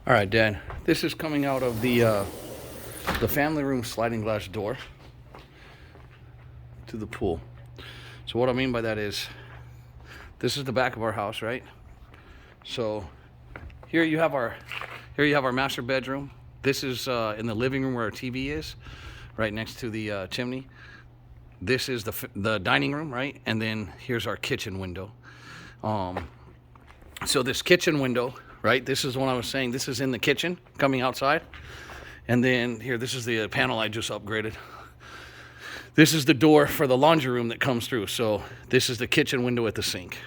All right, Dad. This is coming out of the family room sliding glass door to the pool. So what I mean by that is, this is the back of our house, right? So here you have our master bedroom. This is in the living room where our TV is, right next to the chimney. This is the dining room, right? And then here's our kitchen window. So this kitchen window, right? This is what I was saying. This is in the kitchen coming outside. And then here, this is the panel I just upgraded. This is the door for the laundry room that comes through. So this is the kitchen window at the sink.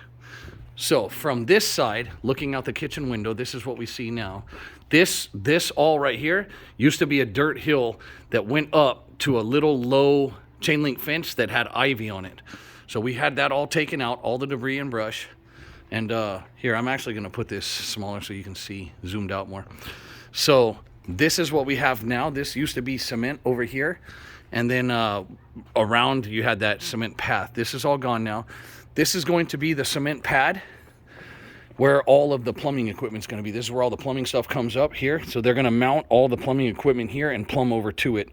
So from this side, looking out the kitchen window, this is what we see now. This all right here used to be a dirt hill that went up to a little low chain link fence that had ivy on it. So we had that all taken out, all the debris and brush. And here, I'm actually going to put this smaller so you can see zoomed out more. So this is what we have now. This used to be cement over here. And then around, you had that cement path. This is all gone now. This is going to be the cement pad where all of the plumbing equipment is going to be. This is where all the plumbing stuff comes up here. So they're going to mount all the plumbing equipment here and plumb over to it.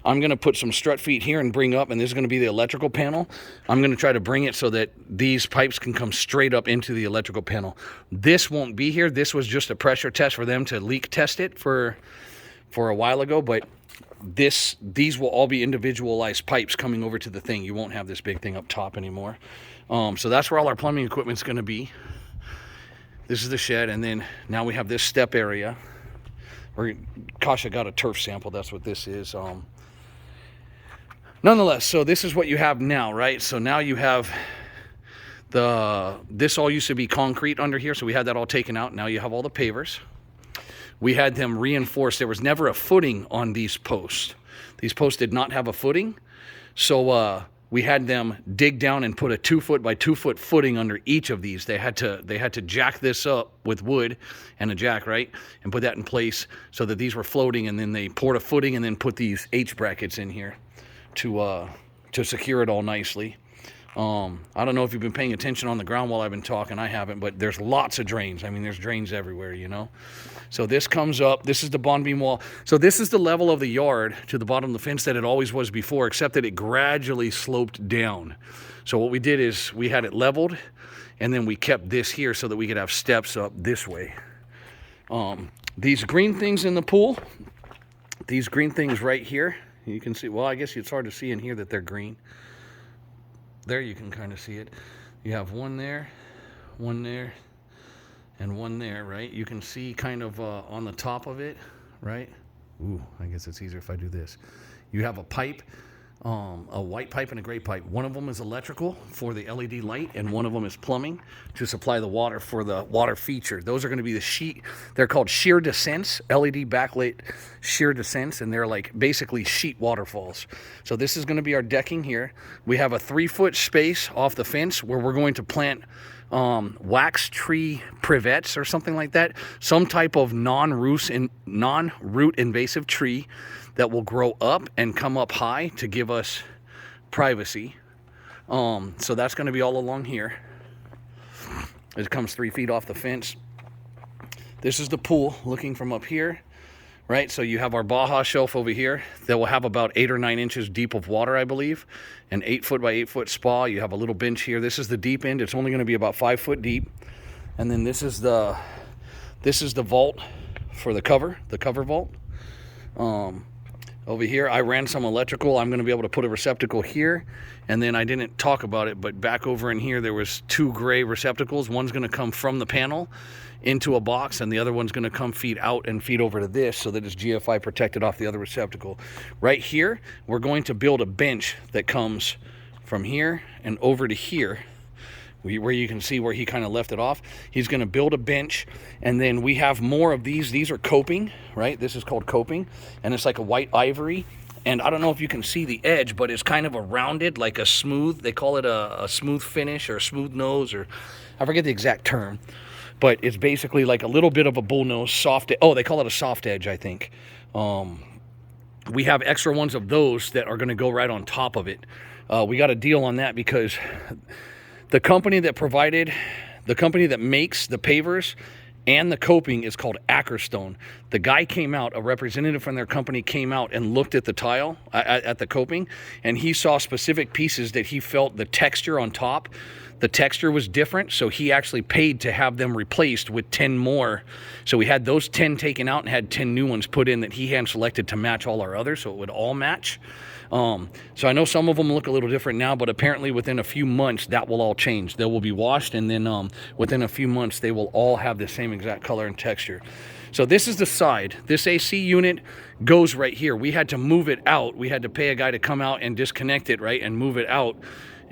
I'm going to put some strut feet here and bring up, and this is going to be the electrical panel. I'm going to try to bring it so that these pipes can come straight up into the electrical panel. This won't be here. This was just a pressure test for them to leak test it for a while ago, but these will all be individualized pipes coming over to the thing. You won't have this big thing up top anymore. So that's where all our plumbing equipment is going to be. This is the shed, and then now we have this step area. Kasha got a turf sample. That's what this is. Nonetheless, so this is what you have now, right? So now you have this all used to be concrete under here, so we had that all taken out. Now you have all the pavers. We had them reinforced. There was never a footing on these posts. These posts did not have a footing, so we had them dig down and put a 2-foot by 2-foot footing under each of these. They had to jack this up with wood and a jack, right, and put that in place so that these were floating. And then they poured a footing and then put these H brackets in here to secure it all nicely. I don't know if you've been paying attention on the ground while I've been talking. I haven't, but there's lots of drains. I mean, there's drains everywhere, you know. So this comes up. This is the bond beam wall. So this is the level of the yard to the bottom of the fence that it always was before, except that it gradually sloped down. So what we did is we had it leveled, and then we kept this here so that we could have steps up this way. These green things in the pool, these green things right here, you can see, well, I guess it's hard to see in here that they're green. There you can kind of see it. You have one there, and one there, right? You can see kind of on the top of it, right? Ooh, I guess it's easier if I do this. You have a pipe, a white pipe and a gray pipe. One of them is electrical for the LED light, and one of them is plumbing to supply the water for the water feature. Those are going to be the sheet. They're called shear descents, LED backlit shear descents, and they're like basically sheet waterfalls. So this is going to be our decking here. We have a 3-foot space off the fence where we're going to plant wax tree privets or something like that, some type of non-root invasive tree that will grow up and come up high to give us privacy. So that's going to be all along here. It comes 3 feet off the fence. This is the pool looking from up here, right? So you have our Baja shelf over here that will have about 8 or 9 inches deep of water, I believe. An 8-foot by 8-foot spa. You have a little bench here. This is the deep end. It's only going to be about 5 foot deep. And then this is the vault for the cover vault. Over here, I ran some electrical. I'm going to be able to put a receptacle here. And then I didn't talk about it, but back over in here, there was 2 gray receptacles. One's going to come from the panel into a box, and the other one's going to come feed out and feed over to this so that it's GFI protected off the other receptacle. Right here, we're going to build a bench that comes from here and over to here, where you can see where he kind of left it off. He's going to build a bench, and then we have more of these. These are coping, right? This is called coping, and it's like a white ivory. And I don't know if you can see the edge, but it's kind of a rounded, like a smooth, they call it a smooth finish or a smooth nose, or I forget the exact term. But it's basically like a little bit of a bullnose, soft. Oh, they call it a soft edge, I think. We have extra ones of those that are going to go right on top of it. We got a deal on that because the company that makes the pavers and the coping is called Ackerstone. The guy came out, a representative from their company came out and looked at the tile, at the coping, and he saw specific pieces that he felt the texture on top, the texture was different, so he actually paid to have them replaced with 10 more. So we had those 10 taken out and had 10 new ones put in that he hand selected to match all our others, so it would all match. So I know some of them look a little different now, but apparently within a few months that will all change. They will be washed, and then within a few months they will all have the same exact color and texture. So this is the side. This AC unit goes right here. We had to move it out. We had to pay a guy to come out and disconnect it, right, and move it out,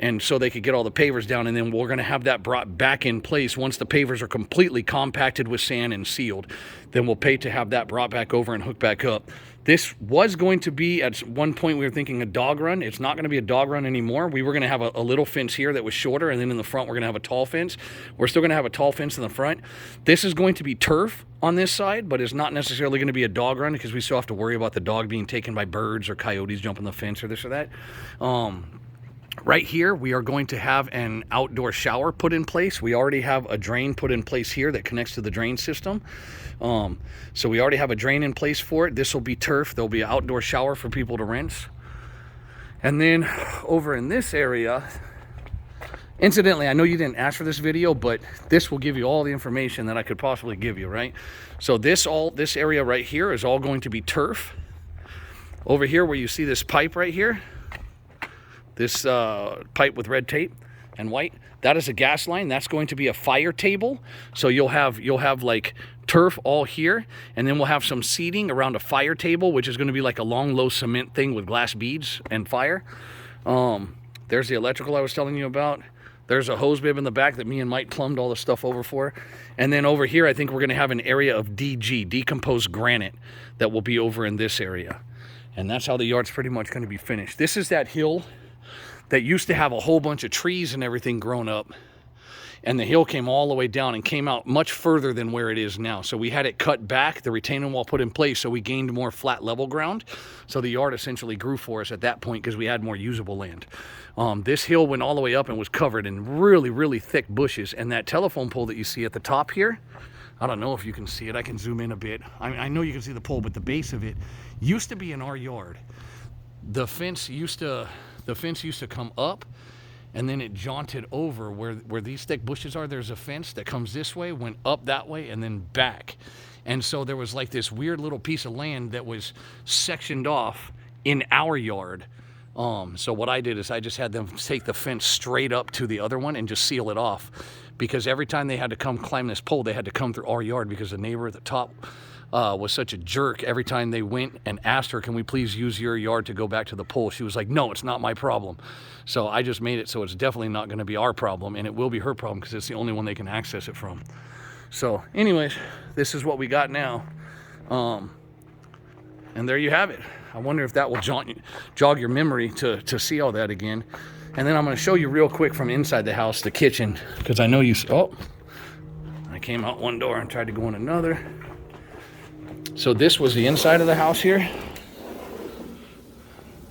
and so they could get all the pavers down, and then we're going to have that brought back in place once the pavers are completely compacted with sand and sealed. Then we'll pay to have that brought back over and hooked back up. This was going to be, at one point we were thinking, a dog run. It's not going to be a dog run anymore. We were going to have a little fence here that was shorter, and then in the front we're going to have a tall fence. We're still going to have a tall fence in the front. This is going to be turf on this side, but it's not necessarily going to be a dog run because we still have to worry about the dog being taken by birds or coyotes jumping the fence or this or that. Right here, we are going to have an outdoor shower put in place. We already have a drain put in place here that connects to the drain system. So we already have a drain in place for it. This will be turf. There'll be an outdoor shower for people to rinse. And then over in this area, incidentally, I know you didn't ask for this video, but this will give you all the information that I could possibly give you, right? So this area right here is all going to be turf. Over here where you see this pipe right here, this pipe with red tape and white, that is a gas line. That's going to be a fire table. So you'll have like turf all here, and then we'll have some seating around a fire table, which is going to be like a long, low cement thing with glass beads and fire. There's the electrical I was telling you about. There's a hose bib in the back that me and Mike plumbed all the stuff over for. And then over here, I think we're going to have an area of DG, decomposed granite, that will be over in this area. And that's how the yard's pretty much going to be finished. This is that hill that used to have a whole bunch of trees and everything grown up, and the hill came all the way down and came out much further than where it is now. So we had it cut back, the retaining wall put in place, so we gained more flat level ground. So the yard essentially grew for us at that point because we had more usable land. This hill went all the way up and was covered in really, really thick bushes, and that telephone pole that you see at the top here, I don't know if you can see it. I can zoom in a bit. I know you can see the pole, but the base of it used to be in our yard. The fence used to come up, and then it jaunted over where these thick bushes are. There's a fence that comes this way, went up that way, and then back. And so there was like this weird little piece of land that was sectioned off in our yard. So what I did is I just had them take the fence straight up to the other one and just seal it off, because every time they had to come climb this pole, they had to come through our yard because the neighbor at the top was such a jerk. Every time they went and asked her, can we please use your yard to go back to the pole, she was like, no, it's not my problem. So I just made it so it's definitely not going to be our problem, and it will be her problem because it's the only one they can access it from. So anyways, this is what we got now. And there you have it. I wonder if that will jog your memory to see all that again. And then I'm going to show you real quick from inside the house, the kitchen, because I know you, oh, I came out one door and tried to go in another. So this was the inside of the house here.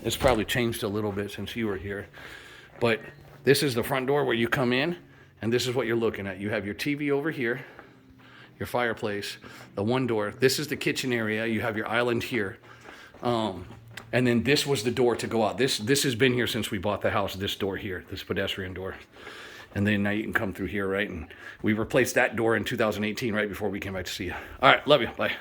It's probably changed a little bit since you were here. But this is the front door where you come in, and this is what you're looking at. You have your TV over here, your fireplace, the one door. This is the kitchen area. You have your island here. And then this was the door to go out. This has been here since we bought the house, this door here, this pedestrian door. And then now you can come through here, right? And we replaced that door in 2018, right before we came back to see you. All right, love you, bye.